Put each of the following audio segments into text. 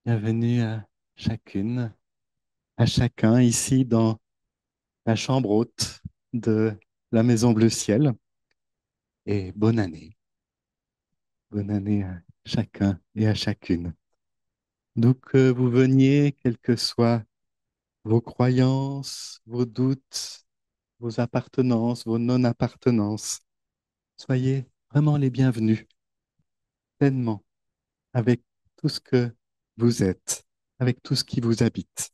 Bienvenue à chacune, à chacun ici dans la chambre haute de la Maison Bleu Ciel. Et bonne année. Bonne année à chacun et à chacune. D'où que vous veniez, quelles que soient vos croyances, vos doutes, vos appartenances, vos non-appartenances, soyez vraiment les bienvenus, pleinement, avec tout ce que vous êtes, avec tout ce qui vous habite.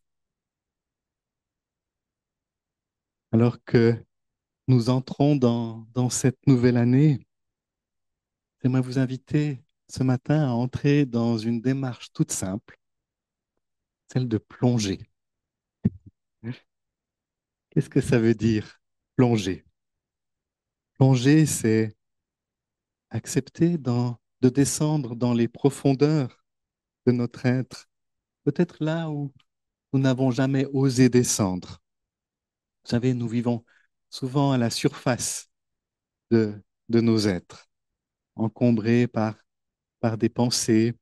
Alors que nous entrons dans cette nouvelle année, j'aimerais vous inviter ce matin à entrer dans une démarche toute simple, celle de plonger. Qu'est-ce que ça veut dire, plonger? Plonger, c'est accepter de descendre dans les profondeurs de notre être, peut-être là où nous n'avons jamais osé descendre. Vous savez, nous vivons souvent à la surface de, de nos êtres, encombrés par des pensées,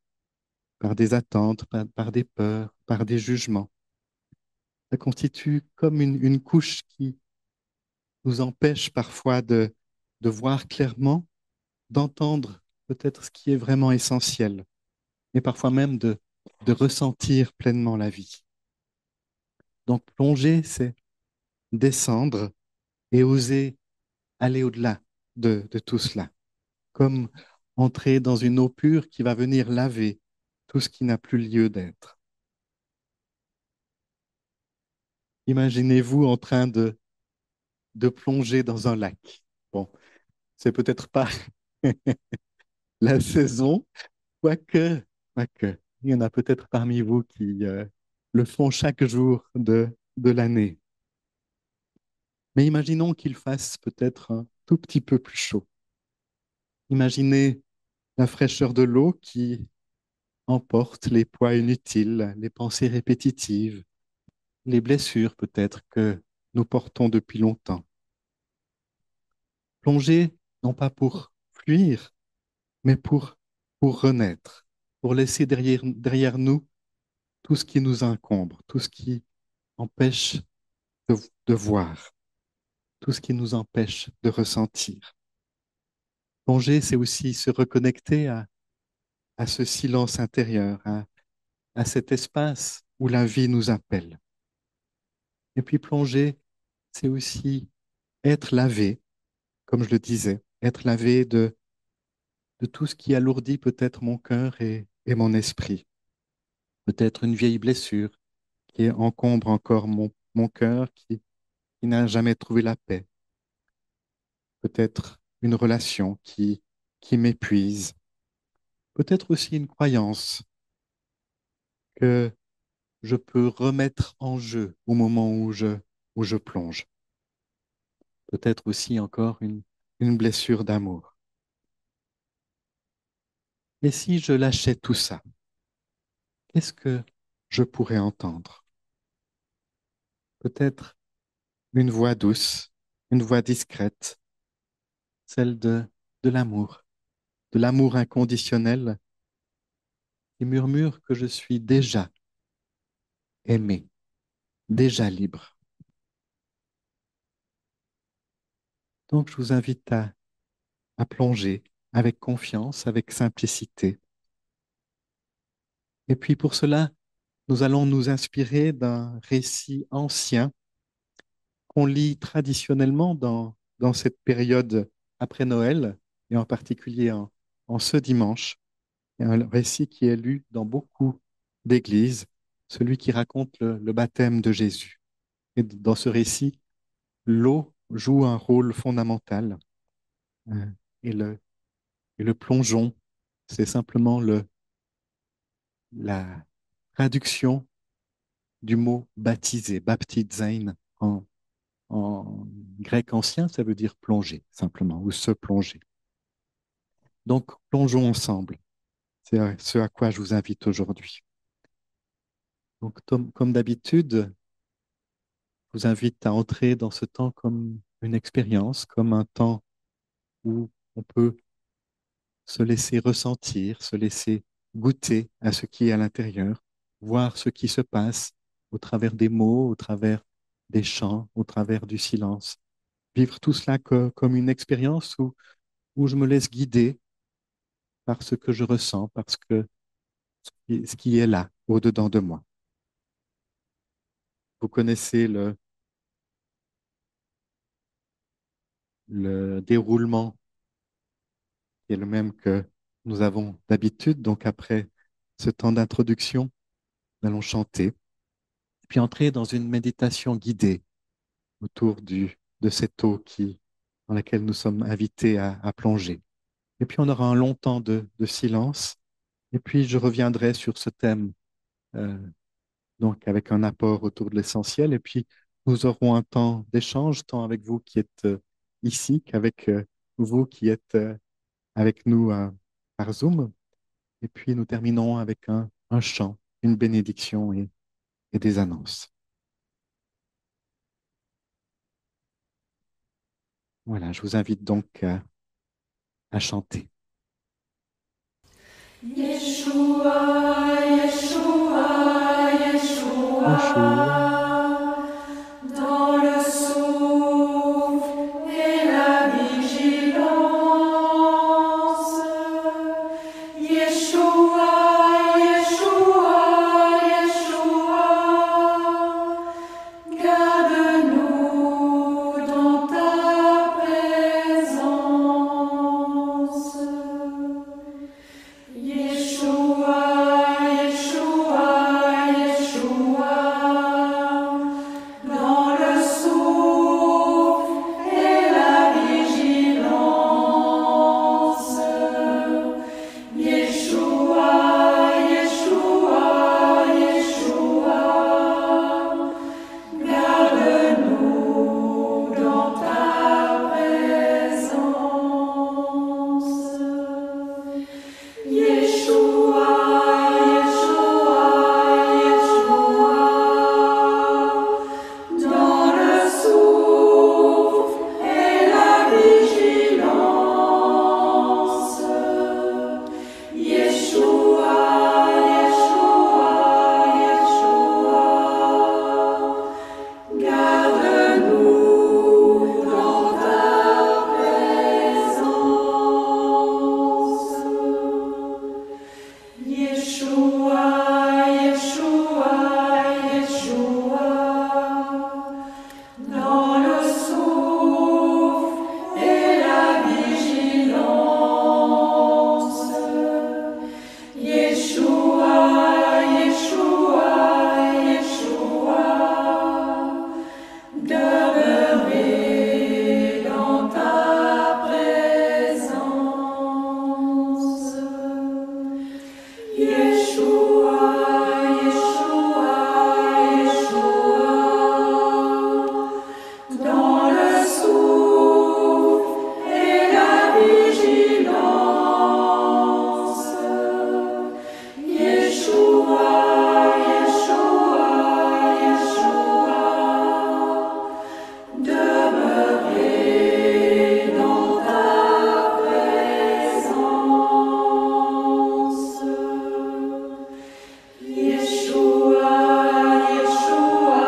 par des attentes, par des peurs, par des jugements. Ça constitue comme une couche qui nous empêche parfois de voir clairement, d'entendre peut-être ce qui est vraiment essentiel, mais parfois même de ressentir pleinement la vie. Donc plonger, c'est descendre et oser aller au-delà de tout cela, comme entrer dans une eau pure qui va venir laver tout ce qui n'a plus lieu d'être. Imaginez-vous en train de plonger dans un lac. Bon, c'est peut-être pas la saison, quoique, quoique, il y en a peut-être parmi vous qui le font chaque jour de l'année. Mais imaginons qu'il fasse peut-être un tout petit peu plus chaud. Imaginez la fraîcheur de l'eau qui emporte les poids inutiles, les pensées répétitives, les blessures peut-être que nous portons depuis longtemps. Plonger, non pas pour fuir, mais pour renaître, pour laisser derrière nous tout ce qui nous encombre, tout ce qui empêche de voir, tout ce qui nous empêche de ressentir. Plonger, c'est aussi se reconnecter à ce silence intérieur, à cet espace où la vie nous appelle. Et puis plonger, c'est aussi être lavé, comme je le disais, être lavé de tout ce qui alourdit peut-être mon cœur et mon esprit. Peut-être une vieille blessure qui encombre encore mon cœur, qui n'a jamais trouvé la paix. Peut-être une relation qui m'épuise. Peut-être aussi une croyance que je peux remettre en jeu au moment où je plonge. Peut-être aussi encore une blessure d'amour. Et si je lâchais tout ça, qu'est-ce que je pourrais entendre? Peut-être une voix douce, une voix discrète, celle de l'amour inconditionnel qui murmure que je suis déjà aimé, déjà libre. Donc je vous invite à plonger avec confiance, avec simplicité. Et puis pour cela, nous allons nous inspirer d'un récit ancien qu'on lit traditionnellement dans cette période après Noël, et en particulier en ce dimanche. Il y a un récit qui est lu dans beaucoup d'églises, celui qui raconte le baptême de Jésus. Et dans ce récit, l'eau joue un rôle fondamental. euh, Et et le plongeon, c'est simplement la traduction du mot baptisé, baptizein, en grec ancien, ça veut dire plonger, simplement, ou se plonger. Donc, plongeons ensemble. C'est ce à quoi je vous invite aujourd'hui. Donc, comme d'habitude, je vous invite à entrer dans ce temps comme une expérience, comme un temps où on peut se laisser ressentir, se laisser goûter à ce qui est à l'intérieur, voir ce qui se passe au travers des mots, au travers des chants, au travers du silence. Vivre tout cela comme une expérience où je me laisse guider par ce que je ressens, parce que ce qui est là, au-dedans de moi. Vous connaissez le déroulement qui est le même que nous avons d'habitude. Donc après ce temps d'introduction, nous allons chanter, puis entrer dans une méditation guidée autour de cette eau dans laquelle nous sommes invités à plonger. Et puis on aura un long temps de silence, et puis je reviendrai sur ce thème, euh, donc avec un apport autour de l'essentiel, et puis nous aurons un temps d'échange, tant avec vous qui êtes ici qu'avec vous qui êtes avec nous par Zoom. Et puis nous terminons avec un chant, une bénédiction et des annonces. Voilà, je vous invite donc à chanter. Yeshua, Yeshua, Yeshua, Yeshua, dans le souffle et la vigilance. Yeshua, Yeshua, Yeshua, garde-nous dans ta présence. Yeshua, Yeshua, Yeshua, dans le souffle et la vigilance. Yeshua, Yeshua, Yeshua, garde-nous dans ta présence. Yeshua, Yeshua, Yeshua, dans le souffle et la vigilance. Yeshua, Yeshua, Yeshua, garde-nous dans ta présence. Yeshua, Yeshua, Yeshua, dans le souffle et la vigilance. Yeshua, Yeshua, Yeshua, demeurer dans ta présence. Yeshua, Yeshua, Yeshua, dans le souffle et la vigilance. Yeshua, Yeshua, Yeshua, demeurer dans ta présence. Yeshua, Yeshua,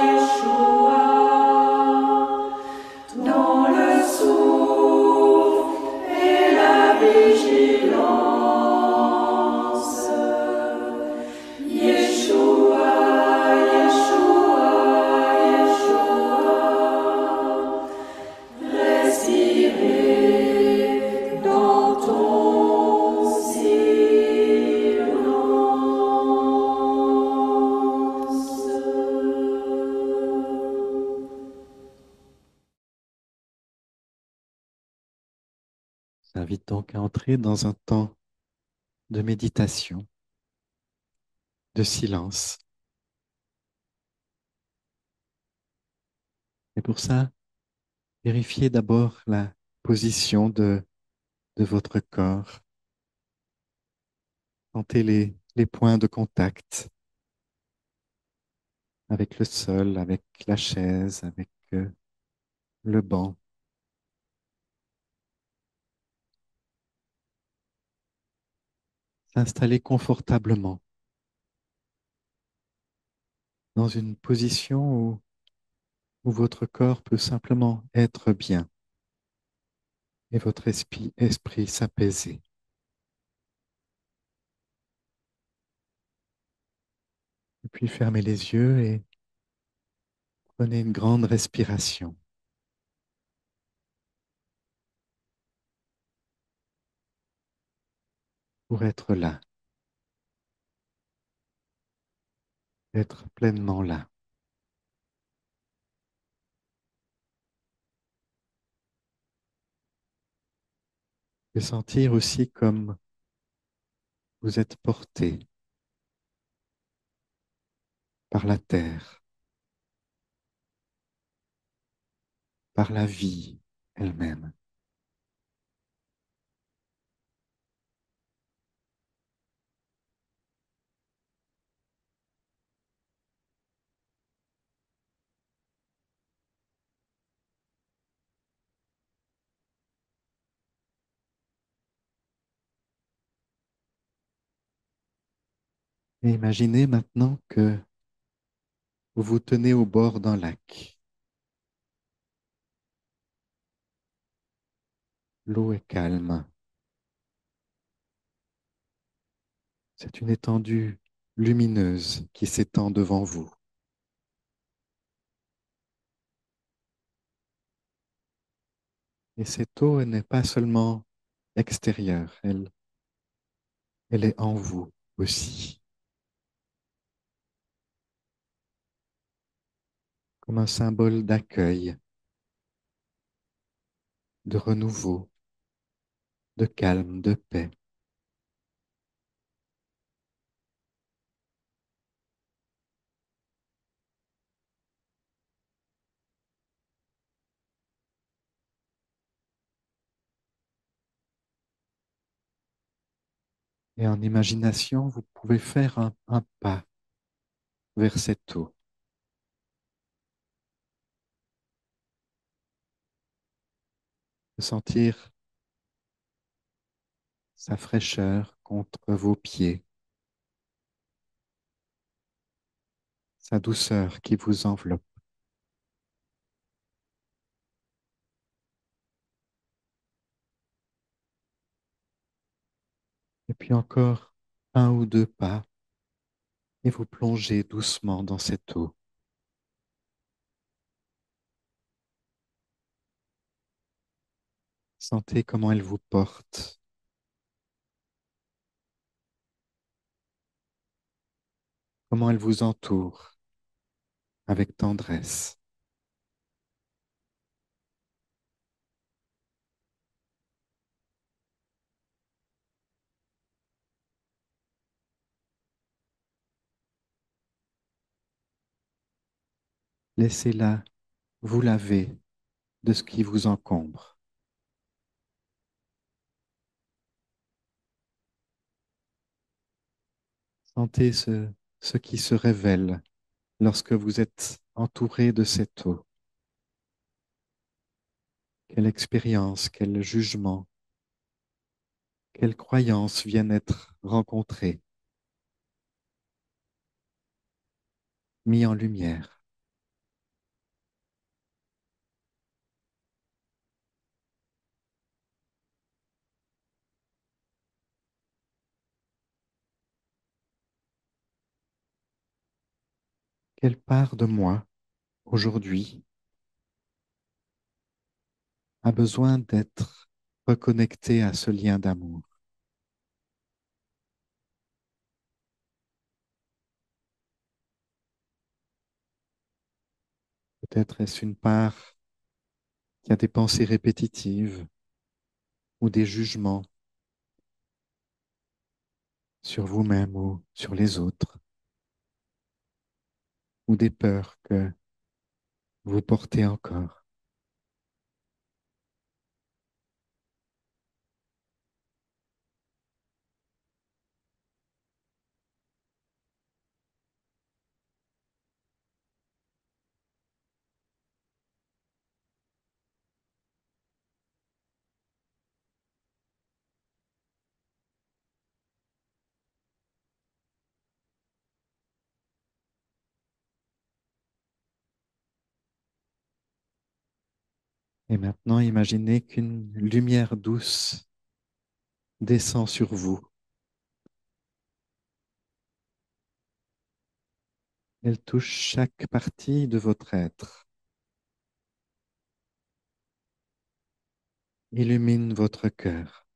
Yeshua, dans le souffle et la vigilance. Yeshua, Yeshua, Yeshua, respirer dans ton silence. Je vous invite donc à entrer dans un temps de méditation, de silence. Et pour ça, vérifiez d'abord la position de votre corps. Sentez les points de contact avec le sol, avec la chaise, avec le banc. S'installer confortablement dans une position où votre corps peut simplement être bien et votre esprit s'apaiser. Et puis fermez les yeux et prenez une grande respiration pour être là, être pleinement là. Et sentir aussi comme vous êtes porté par la terre, par la vie elle-même. Et imaginez maintenant que vous vous tenez au bord d'un lac. L'eau est calme. C'est une étendue lumineuse qui s'étend devant vous. Et cette eau elle n'est pas seulement extérieure, elle est en vous aussi, comme un symbole d'accueil, de renouveau, de calme, de paix. Et en imagination, vous pouvez faire un pas vers cette eau, sentir sa fraîcheur contre vos pieds, sa douceur qui vous enveloppe. Et puis encore un ou deux pas, et vous plongez doucement dans cette eau. Sentez comment elle vous porte, comment elle vous entoure avec tendresse. Laissez-la vous laver de ce qui vous encombre. Sentez ce qui se révèle lorsque vous êtes entouré de cette eau. Quelle expérience, quel jugement, quelles croyances viennent être rencontrées, mis en lumière. Quelle part de moi, aujourd'hui, a besoin d'être reconnectée à ce lien d'amour? Peut-être est-ce une part qui a des pensées répétitives ou des jugements sur vous-même ou sur les autres, ou des peurs que vous portez encore. Et maintenant, imaginez qu'une lumière douce descend sur vous. Elle touche chaque partie de votre être, illumine votre cœur.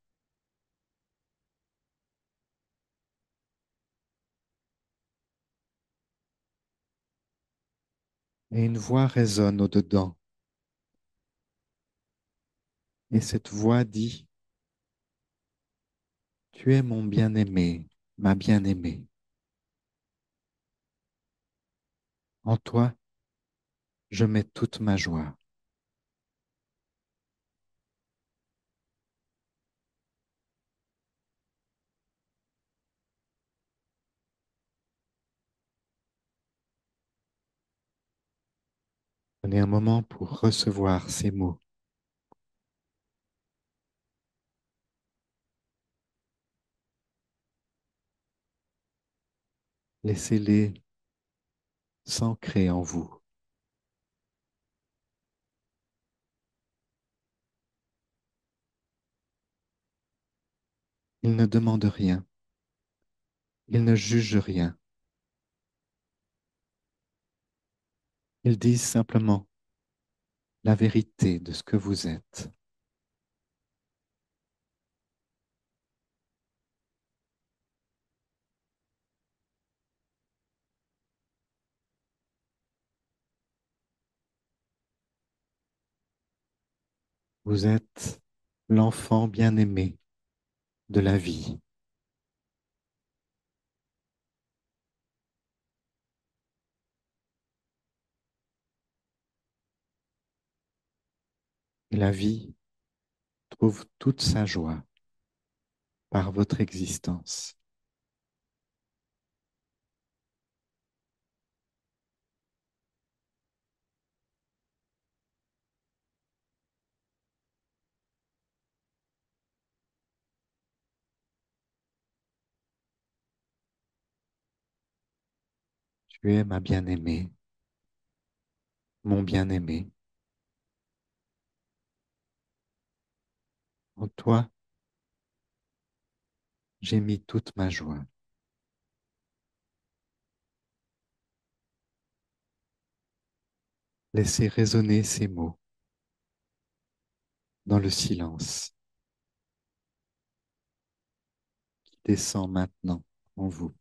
Et une voix résonne au-dedans. Et cette voix dit, tu es mon bien-aimé, ma bien-aimée. En toi, je mets toute ma joie. Prenez un moment pour recevoir ces mots. Laissez-les s'ancrer en vous. Ils ne demandent rien. Ils ne jugent rien. Ils disent simplement la vérité de ce que vous êtes. Vous êtes l'enfant bien-aimé de la vie. Et la vie trouve toute sa joie par votre existence. Tu es ma bien-aimée, mon bien-aimé. En toi, j'ai mis toute ma joie. Laissez résonner ces mots dans le silence qui descend maintenant en vous.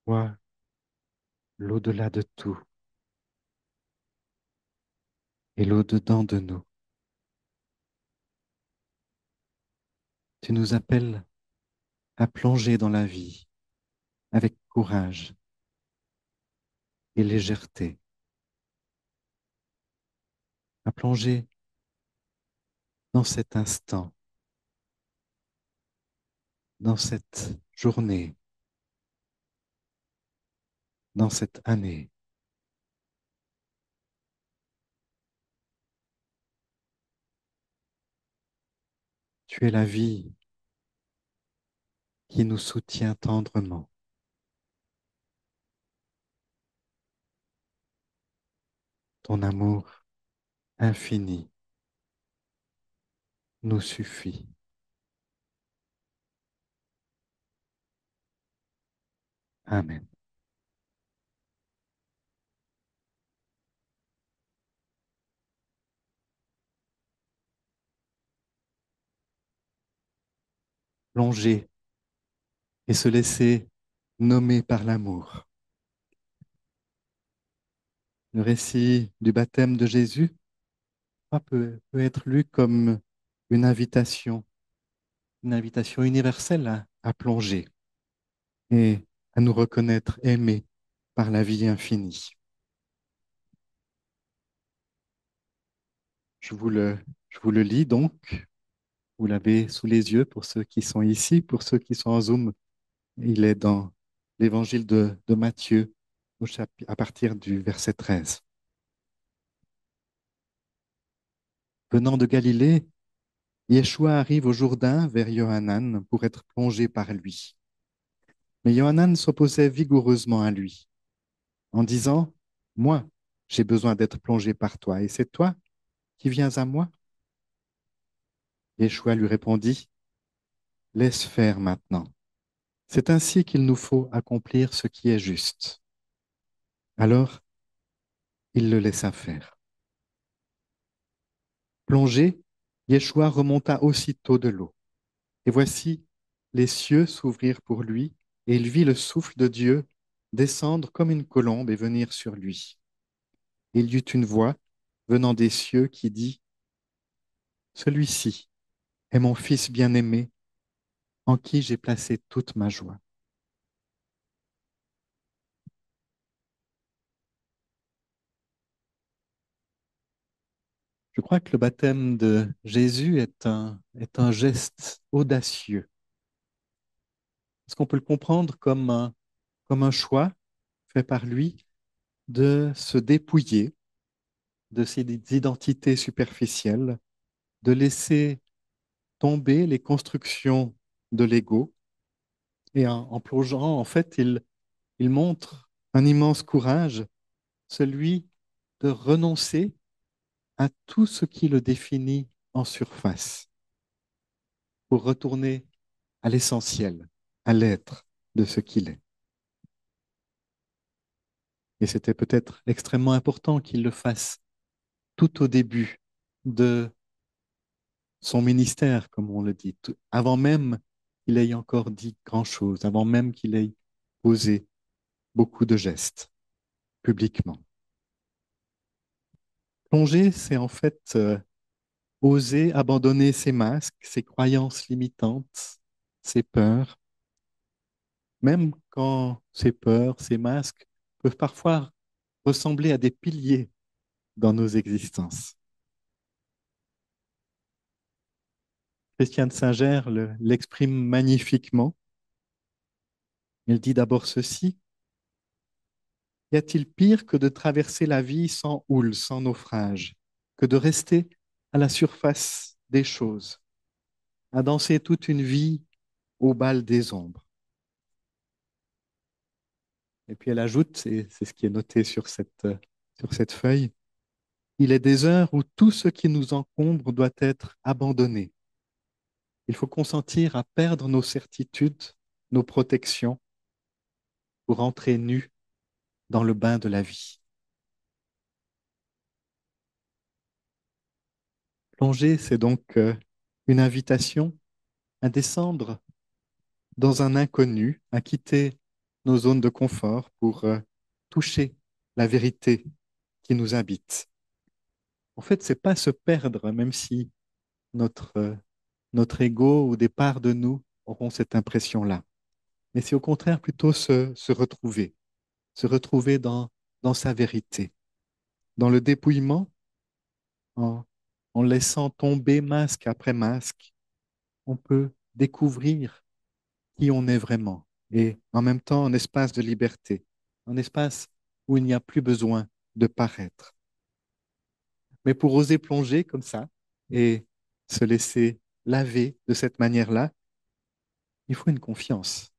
Toi, l'au-delà de tout et l'au-dedans de nous. Tu nous appelles à plonger dans la vie avec courage et légèreté, à plonger dans cet instant, dans cette journée, dans cette année. Tu es la vie qui nous soutient tendrement. Ton amour infini nous suffit. Amen. Plonger et se laisser nommer par l'amour. Le récit du baptême de Jésus peut être lu comme une invitation universelle à plonger et à nous reconnaître aimés par la vie infinie. Je vous le, je vous le lis donc, vous l'avez sous les yeux pour ceux qui sont ici, pour ceux qui sont en Zoom, il est dans l'évangile de Matthieu à partir du verset 13. Venant de Galilée, Yeshua arrive au Jourdain vers Yohanan pour être plongé par lui. Mais Yohanan s'opposait vigoureusement à lui, en disant, moi, j'ai besoin d'être plongé par toi, et c'est toi qui viens à moi? Yeshua lui répondit, laisse faire maintenant. C'est ainsi qu'il nous faut accomplir ce qui est juste. Alors, il le laissa faire. Plongé, Yeshua remonta aussitôt de l'eau. Et voici, les cieux s'ouvrirent pour lui, et il vit le souffle de Dieu descendre comme une colombe et venir sur lui. Il y eut une voix venant des cieux qui dit, celui-ci est mon fils bien-aimé, en qui j'ai placé toute ma joie. Je crois que le baptême de Jésus est un geste audacieux. Est-ce qu'on peut le comprendre comme un choix fait par lui de se dépouiller de ses identités superficielles, de laisser tomber les constructions de l'ego. Et en plongeant, en fait, il montre un immense courage, celui de renoncer à tout ce qui le définit en surface, pour retourner à l'essentiel, à l'être de ce qu'il est. Et c'était peut-être extrêmement important qu'il le fasse tout au début de son ministère, comme on le dit, avant même qu'il ait encore dit grand-chose, avant même qu'il ait posé beaucoup de gestes publiquement. Plonger, c'est en fait oser abandonner ses masques, ses croyances limitantes, ses peurs, même quand ces peurs, ces masques peuvent parfois ressembler à des piliers dans nos existences. Christiane Singer l'exprime magnifiquement. Il dit d'abord ceci, y a-t-il pire que de traverser la vie sans houle, sans naufrage, que de rester à la surface des choses, à danser toute une vie au bal des ombres? Et puis elle ajoute, et c'est ce qui est noté sur cette feuille, il est des heures où tout ce qui nous encombre doit être abandonné. Il faut consentir à perdre nos certitudes, nos protections, pour entrer nus dans le bain de la vie. Plonger, c'est donc une invitation à descendre dans un inconnu, à quitter nos zones de confort pour toucher la vérité qui nous habite. En fait, c'est pas se perdre, même si notre ego ou des parts de nous auront cette impression-là. Mais c'est au contraire plutôt se retrouver dans sa vérité, dans le dépouillement, en, en laissant tomber masque après masque, on peut découvrir qui on est vraiment et en même temps un espace de liberté, un espace où il n'y a plus besoin de paraître. Mais pour oser plonger comme ça et se laisser laver de cette manière-là, il faut une confiance,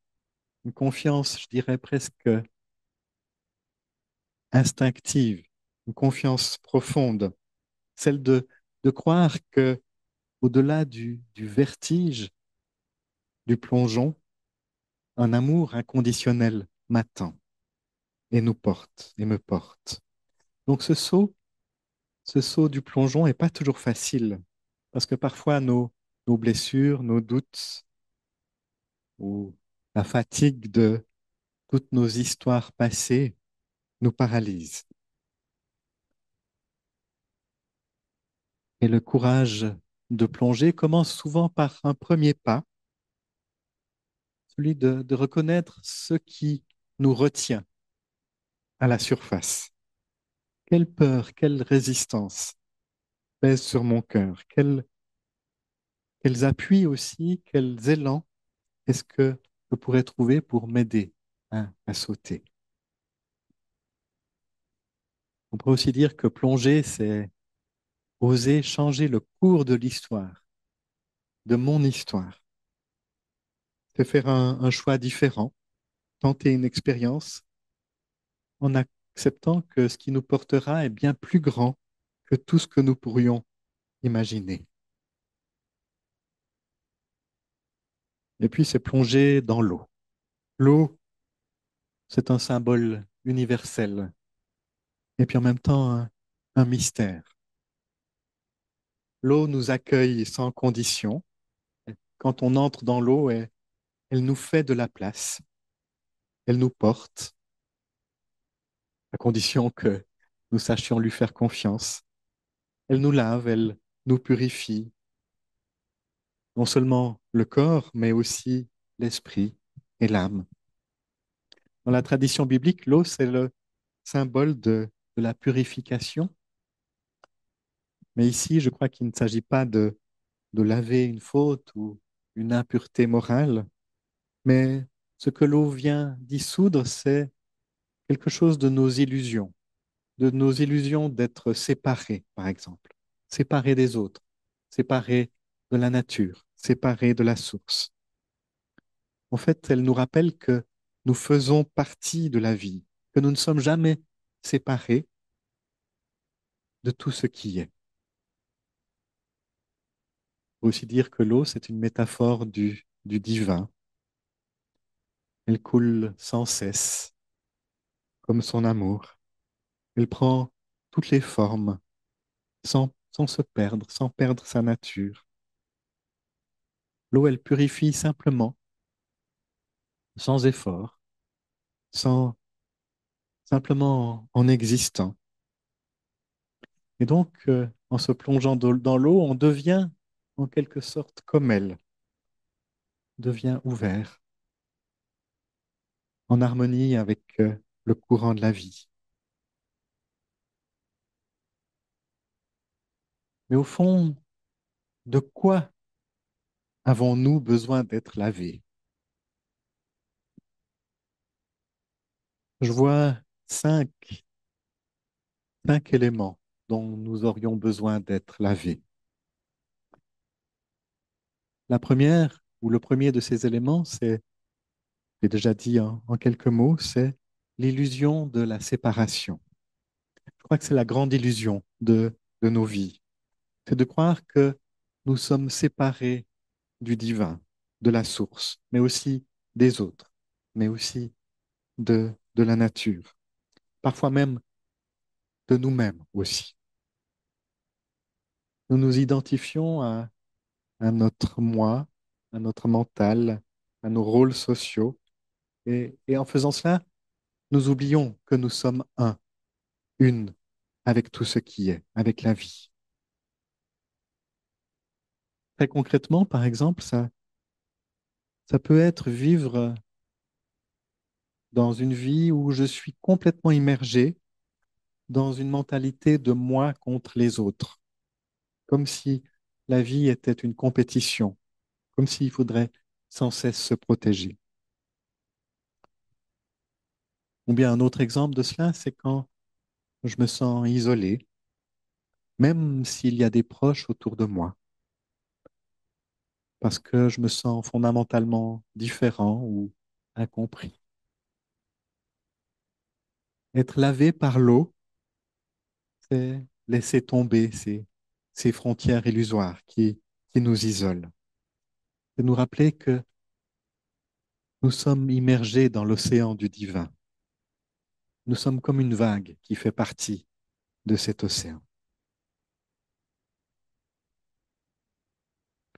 je dirais presque instinctive, une confiance profonde, celle de croire que au-delà du vertige du plongeon, un amour inconditionnel m'attend et nous porte et me porte. Donc ce saut du plongeon n'est pas toujours facile parce que parfois nos blessures, nos doutes ou la fatigue de toutes nos histoires passées nous paralysent. Et le courage de plonger commence souvent par un premier pas, celui de reconnaître ce qui nous retient à la surface. Quelle peur, quelle résistance pèse sur mon cœur, quels appuis aussi, quels élans est-ce que je pourrais trouver pour m'aider à sauter. On peut aussi dire que plonger, c'est oser changer le cours de l'histoire, de mon histoire. C'est faire un choix différent, tenter une expérience en acceptant que ce qui nous portera est bien plus grand que tout ce que nous pourrions imaginer. Et puis, c'est plonger dans l'eau. L'eau, c'est un symbole universel et puis en même temps un mystère. L'eau nous accueille sans condition. Quand on entre dans l'eau, elle nous fait de la place, elle nous porte, à condition que nous sachions lui faire confiance. Elle nous lave, elle nous purifie, non seulement le corps, mais aussi l'esprit et l'âme. Dans la tradition biblique, l'eau, c'est le symbole de la purification. Mais ici, je crois qu'il ne s'agit pas de laver une faute ou une impureté morale, mais ce que l'eau vient dissoudre, c'est quelque chose de nos illusions d'être séparés, par exemple, séparés des autres, séparés de la nature, séparés de la source. En fait, elle nous rappelle que nous faisons partie de la vie, que nous ne sommes jamais séparés de tout ce qui est. On peut aussi dire que l'eau, c'est une métaphore du divin. Elle coule sans cesse, comme son amour. Elle prend toutes les formes, sans se perdre, sans perdre sa nature. L'eau, elle purifie simplement, sans effort, sans, simplement en existant. Et donc, en se plongeant dans l'eau, on devient en quelque sorte comme elle, devient ouvert, en harmonie avec le courant de la vie. Mais au fond, de quoi avons-nous besoin d'être lavés? Je vois cinq éléments dont nous aurions besoin d'être lavés. La première, ou le premier de ces éléments, j'ai déjà dit en quelques mots, c'est l'illusion de la séparation. Je crois que c'est la grande illusion de nos vies. C'est de croire que nous sommes séparés du divin, de la source, mais aussi des autres, mais aussi de la nature, parfois même de nous-mêmes aussi. Nous nous identifions à notre moi, à notre mental, à nos rôles sociaux, Et en faisant cela, nous oublions que nous sommes un, une, avec tout ce qui est, avec la vie. Très concrètement, par exemple, ça peut être vivre dans une vie où je suis complètement immergé dans une mentalité de moi contre les autres, comme si la vie était une compétition, comme s'il faudrait sans cesse se protéger. Ou bien un autre exemple de cela, c'est quand je me sens isolé, même s'il y a des proches autour de moi, parce que je me sens fondamentalement différent ou incompris. Être lavé par l'eau, c'est laisser tomber ces frontières illusoires qui nous isolent. C'est nous rappeler que nous sommes immergés dans l'océan du divin. Nous sommes comme une vague qui fait partie de cet océan.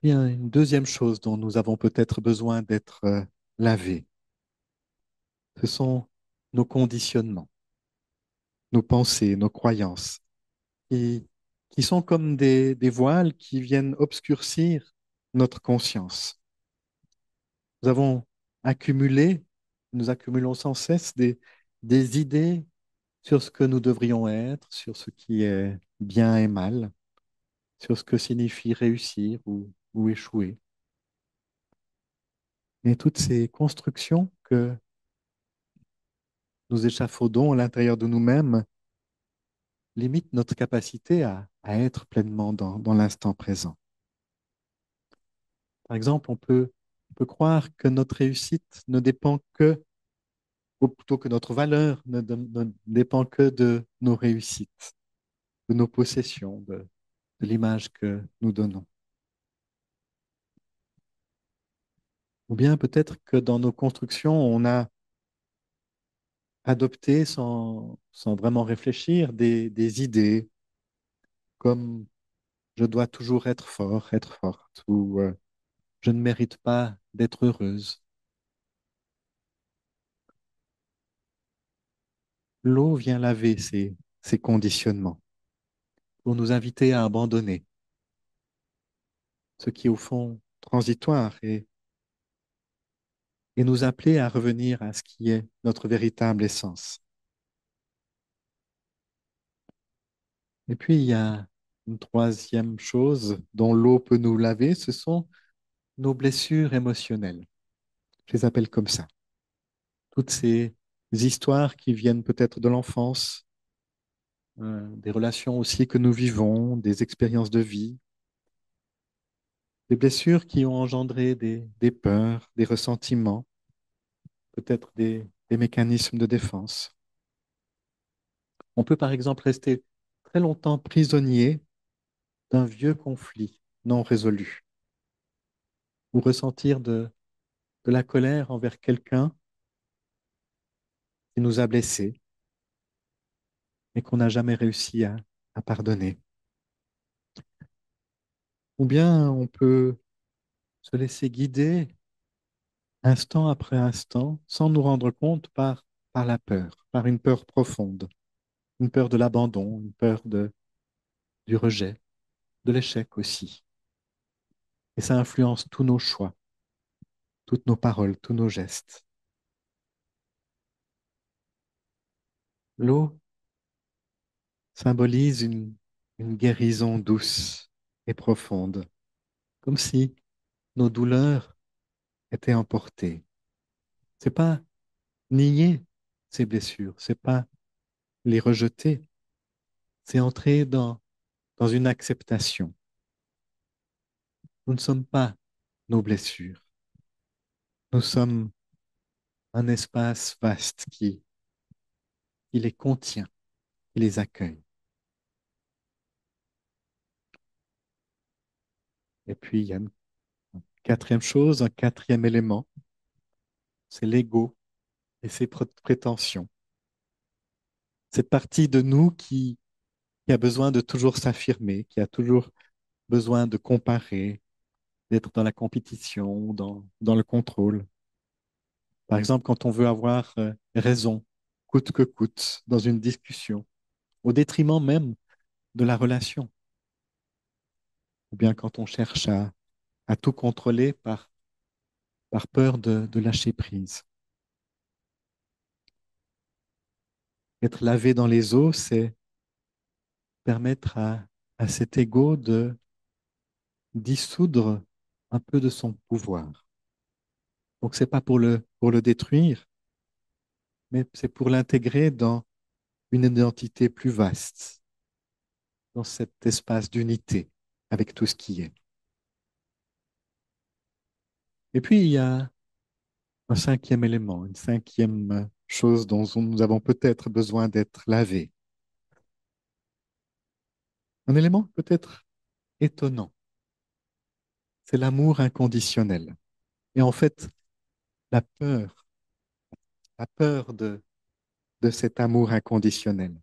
Il y a une deuxième chose dont nous avons peut-être besoin d'être lavés. Ce sont nos conditionnements, nos pensées, nos croyances, qui, qui sont comme des voiles qui viennent obscurcir notre conscience. Nous avons accumulé, nous accumulons sans cesse des idées sur ce que nous devrions être, sur ce qui est bien et mal, sur ce que signifie réussir ou échouer. Et toutes ces constructions que nous échafaudons à l'intérieur de nous-mêmes limitent notre capacité à être pleinement dans l'instant présent. Par exemple, on peut croire que notre réussite ne dépend que, ou plutôt que notre valeur ne dépend que de nos réussites, de nos possessions, de l'image que nous donnons. Ou bien peut-être que dans nos constructions, on a adopté sans vraiment réfléchir des idées comme je dois toujours être fort, être forte, ou je ne mérite pas d'être heureuse. L'eau vient laver ces conditionnements pour nous inviter à abandonner ce qui est au fond transitoire et nous appeler à revenir à ce qui est notre véritable essence. Et puis, il y a une troisième chose dont l'eau peut nous laver, ce sont nos blessures émotionnelles. Je les appelle comme ça. Toutes ces histoires qui viennent peut-être de l'enfance, des relations aussi que nous vivons, des expériences de vie, des blessures qui ont engendré des peurs, des ressentiments, peut-être des mécanismes de défense. On peut par exemple rester très longtemps prisonnier d'un vieux conflit non résolu ou ressentir de la colère envers quelqu'un qui nous a blessés et qu'on n'a jamais réussi à pardonner. Ou bien on peut se laisser guider instant après instant sans nous rendre compte par la peur, par une peur profonde, une peur de l'abandon, une peur du rejet, de l'échec aussi. Et ça influence tous nos choix, toutes nos paroles, tous nos gestes. L'eau symbolise une guérison douce et profonde, comme si nos douleurs étaient emportées. C'est pas nier ces blessures, c'est pas les rejeter, c'est entrer dans une acceptation. Nous ne sommes pas nos blessures, nous sommes un espace vaste qui les contient, qui les accueille. Et puis il y a une quatrième chose, un quatrième élément, c'est l'ego et ses prétentions. Cette partie de nous qui a besoin de toujours s'affirmer, qui a toujours besoin de comparer, d'être dans la compétition, dans le contrôle. Par exemple, quand on veut avoir raison, coûte que coûte, dans une discussion, au détriment même de la relation, ou bien quand on cherche à tout contrôler par peur de lâcher prise. Être lavé dans les eaux, c'est permettre à cet ego de dissoudre un peu de son pouvoir. Donc, c'est pas pour le détruire, mais c'est pour l'intégrer dans une identité plus vaste, dans cet espace d'unité avec tout ce qui est. Et puis, il y a un cinquième élément, une cinquième chose dont nous avons peut-être besoin d'être lavés. Un élément peut-être étonnant, c'est l'amour inconditionnel. Et en fait, la peur, la peur de cet amour inconditionnel.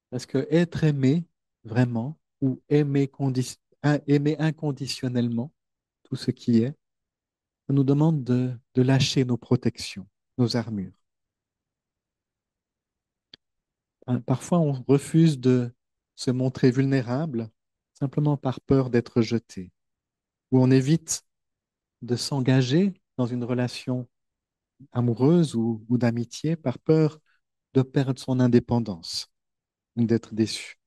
Parce que être aimé vraiment, ou aimer inconditionnellement tout ce qui est, ça nous demande de lâcher nos protections, nos armures. Parfois, on refuse de se montrer vulnérable simplement par peur d'être jeté, ou on évite de s'engager dans une relation amoureuse ou d'amitié par peur de perdre son indépendance ou d'être déçu.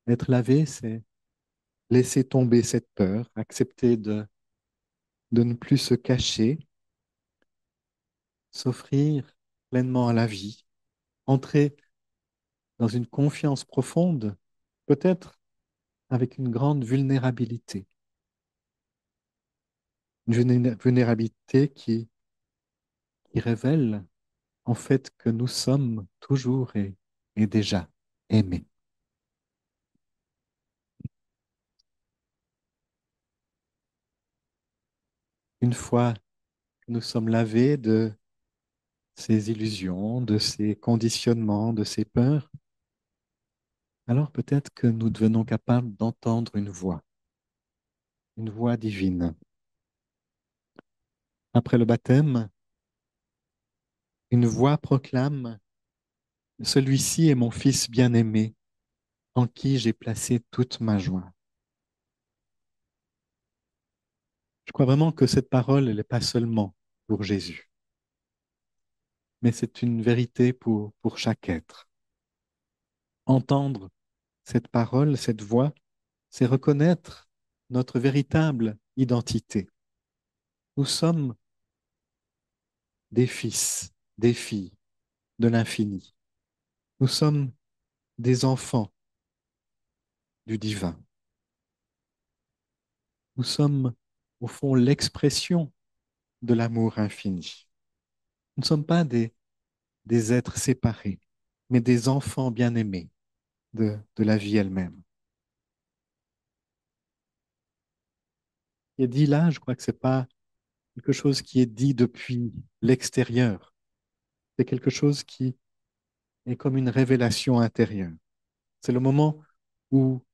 Être lavé, c'est laisser tomber cette peur, accepter de ne plus se cacher, s'offrir pleinement à la vie, entrer dans une confiance profonde, peut-être avec une grande vulnérabilité. Une vulnérabilité qui révèle en fait que nous sommes toujours et déjà aimés. Une fois que nous sommes lavés de ces illusions, de ces conditionnements, de ces peurs, alors peut-être que nous devenons capables d'entendre une voix divine. Après le baptême, une voix proclame, celui-ci est mon fils bien-aimé, en qui j'ai placé toute ma joie. Je crois vraiment que cette parole, elle n'est pas seulement pour Jésus, mais c'est une vérité pour chaque être. Entendre cette parole, cette voix, c'est reconnaître notre véritable identité. Nous sommes des fils, des filles de l'infini. Nous sommes des enfants du divin. Nous sommes, au fond, l'expression de l'amour infini. Nous ne sommes pas des êtres séparés, mais des enfants bien-aimés de la vie elle-même. Et dit là, je crois que ce n'est pas quelque chose qui est dit depuis l'extérieur. C'est quelque chose qui est comme une révélation intérieure. C'est le moment où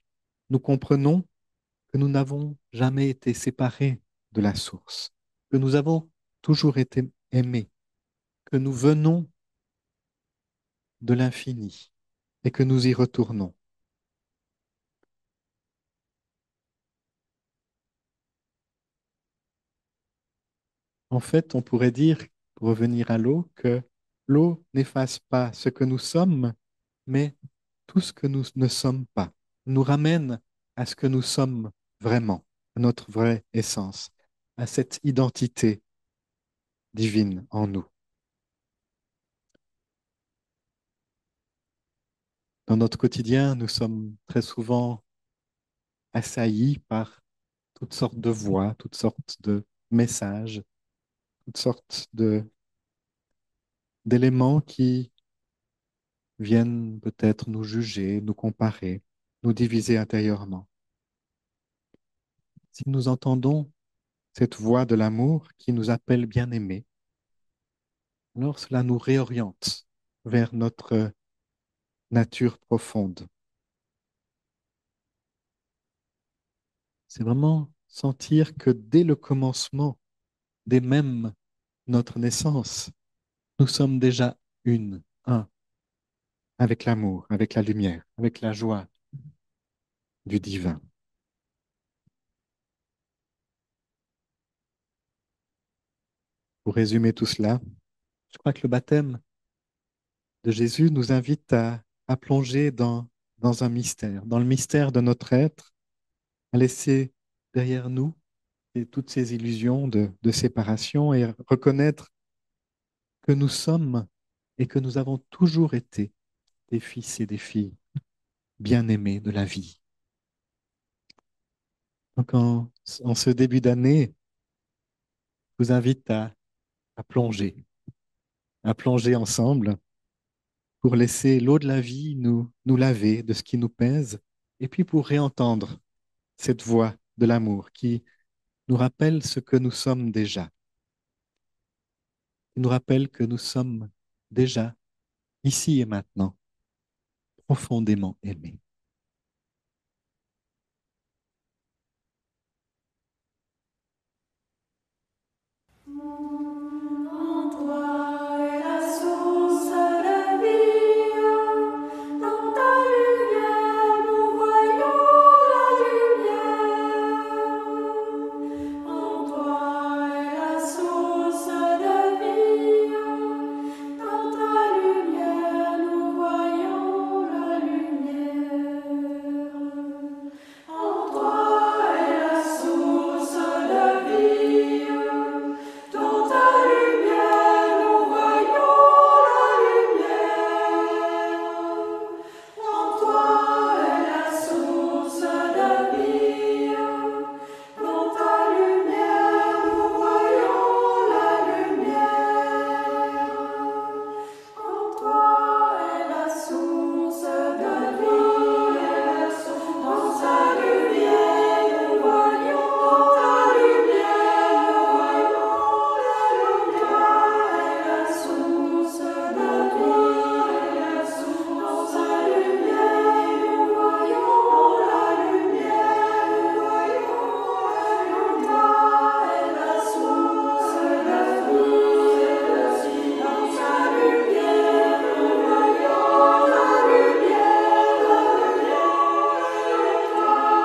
nous comprenons que nous n'avons jamais été séparés de la source, que nous avons toujours été aimés, que nous venons de l'infini et que nous y retournons. En fait, on pourrait dire, pour revenir à l'eau, que l'eau n'efface pas ce que nous sommes, mais tout ce que nous ne sommes pas, nous ramène à ce que nous sommes vraiment, à notre vraie essence, à cette identité divine en nous. Dans notre quotidien, nous sommes très souvent assaillis par toutes sortes de voix, toutes sortes de messages, toutes sortes d'éléments qui viennent peut-être nous juger, nous comparer, nous diviser intérieurement. Si nous entendons cette voix de l'amour qui nous appelle bien-aimés, alors cela nous réoriente vers notre nature profonde. C'est vraiment sentir que dès le commencement, dès même notre naissance, nous sommes déjà un, avec l'amour, avec la lumière, avec la joie du divin. Pour résumer tout cela, je crois que le baptême de Jésus nous invite à plonger dans un mystère, dans le mystère de notre être, à laisser derrière nous toutes ces illusions de séparation et reconnaître que nous sommes et que nous avons toujours été des fils et des filles bien-aimés de la vie. Donc en ce début d'année, je vous invite à plonger, à plonger ensemble pour laisser l'eau de la vie nous laver de ce qui nous pèse et puis pour réentendre cette voix de l'amour qui nous rappelle ce que nous sommes déjà, qui nous rappelle que nous sommes déjà, ici et maintenant, profondément aimés. En toi est la source de vie, dans ta lumière nous voyons la lumière. En toi est la source de vie, dans ta lumière nous voyons la lumière. En toi est la source de vie. Dans ta lumière, nous voyons la lumière. En toi est la source de vie. Dans ta lumière, nous voyons la lumière. En toi est la source de vie. Dans ta lumière, nous voyons ta lumière. La source de vie, dans sa lumière, nous voyons la lumière, en toi est la source de vie, dans sa lumière, nous voyons la lumière, en toi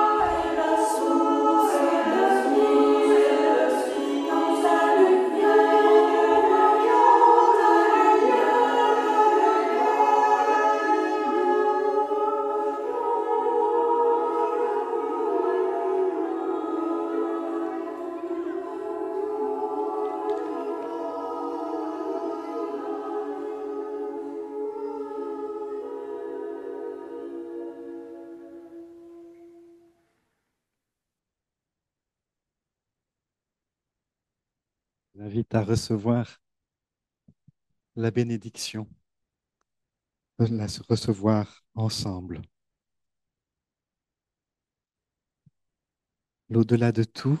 est la source de vie, dans sa Je vous invite à recevoir la bénédiction, de la recevoir ensemble. L'au-delà de tout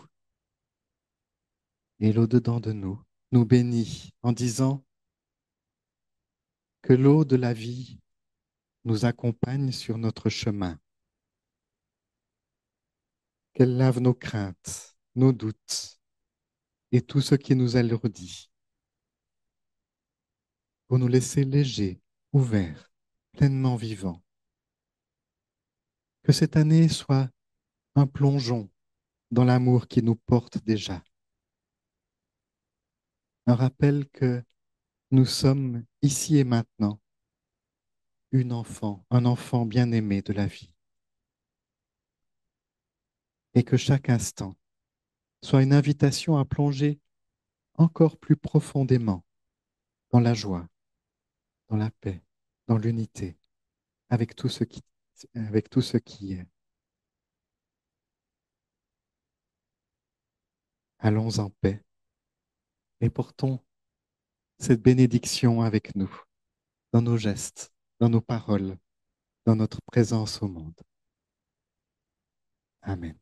et l'au-dedans de nous nous bénit en disant que l'eau de la vie nous accompagne sur notre chemin, qu'elle lave nos craintes, nos doutes et tout ce qui nous alourdit, pour nous laisser légers, ouverts, pleinement vivants. Que cette année soit un plongeon dans l'amour qui nous porte déjà, un rappel que nous sommes ici et maintenant un enfant bien-aimé de la vie, et que chaque instant soit une invitation à plonger encore plus profondément dans la joie, dans la paix, dans l'unité, avec avec tout ce qui est. Allons en paix et portons cette bénédiction avec nous, dans nos gestes, dans nos paroles, dans notre présence au monde. Amen.